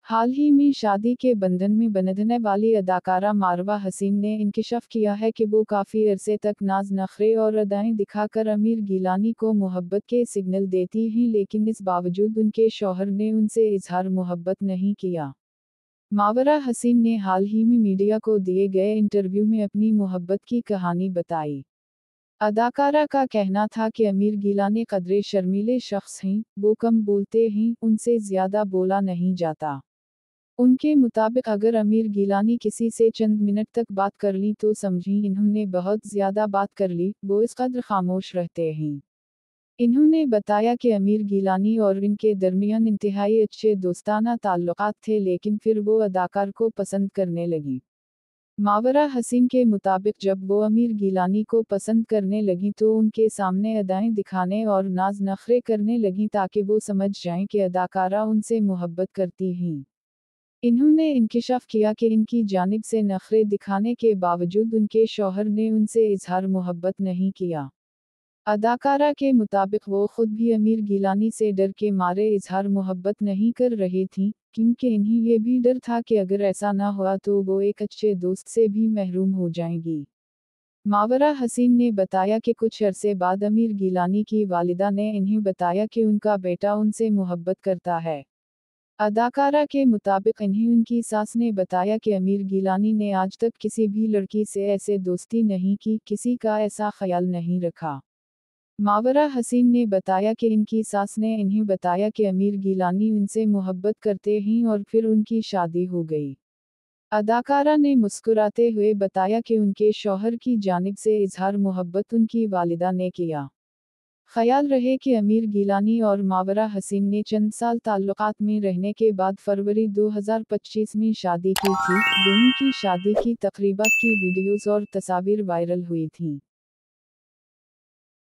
हाल ही में शादी के बंधन में बंधने वाली अदाकारा मारवा हसीन ने इंकशाफ किया है कि वो काफ़ी अरसे तक नाज नखरे और अदाएं दिखाकर आमिर गिलानी को मोहब्बत के सिग्नल देती हैं, लेकिन इस बावजूद उनके शौहर ने उनसे इजहार मोहब्बत नहीं किया। मावरा हसीन ने हाल ही में मीडिया को दिए गए इंटरव्यू में अपनी मोहब्बत की कहानी बताई। अदाकारा का कहना था कि आमिर गिलानी कदरे शर्मीले शख्स हैं, वो कम बोलते हैं, उनसे ज़्यादा बोला नहीं जाता। उनके मुताबिक अगर आमिर गिलानी किसी से चंद मिनट तक बात कर ली तो समझी इन्होंने बहुत ज़्यादा बात कर ली, वो इस कदर खामोश रहते हैं। इन्होंने बताया कि आमिर गिलानी और इनके दरमियान इंतहाई अच्छे दोस्ताना ताल्लुकात थे, लेकिन फिर वो अदाकार को पसंद करने लगी। मावरा हसीन के मुताबिक जब वो आमिर गिलानी को पसंद करने लगी तो उनके सामने अदाएं दिखाने और नाज नखरे करने लगी ताकि वो समझ जाएं कि अदाकारा उनसे मोहब्बत करती हैं। इन्होंने इंकशाफ किया कि इनकी जानिब से नखरे दिखाने के बावजूद उनके शौहर ने उनसे इजहार मोहब्बत नहीं किया। अदाकारा के मुताबिक वो खुद भी आमिर गिलानी से डर के मारे इजहार मोहब्बत नहीं कर रही थीं, क्योंकि इन्हें ये भी डर था कि अगर ऐसा ना हुआ तो वो एक अच्छे दोस्त से भी महरूम हो जाएंगी। मावरा हसीन ने बताया कि कुछ अरसे बाद आमिर गिलानी की वालिदा ने इन्हें बताया कि उनका बेटा उनसे मोहब्बत करता है। अदाकारा के मुताबिक इन्हें उनकी सास ने बताया कि आमिर गिलानी ने आज तक किसी भी लड़की से ऐसे दोस्ती नहीं की, किसी का ऐसा ख्याल नहीं रखा। मावरा हसीन ने बताया कि इनकी सास ने इन्हें बताया कि आमिर गिलानी उनसे मोहब्बत करते हैं और फिर उनकी शादी हो गई। अदाकारा ने मुस्कुराते हुए बताया कि उनके शौहर की जानिब से इजहार मोहब्बत उनकी वालिदा ने किया। ख्याल रहे कि आमिर गिलानी और मावरा हसीन ने चंद साल ताल्लुकात में रहने के बाद फरवरी 2025 में शादी की थी। दोनों की शादी की तकरीबात की वीडियोस और तस्वीर वायरल हुई थीं।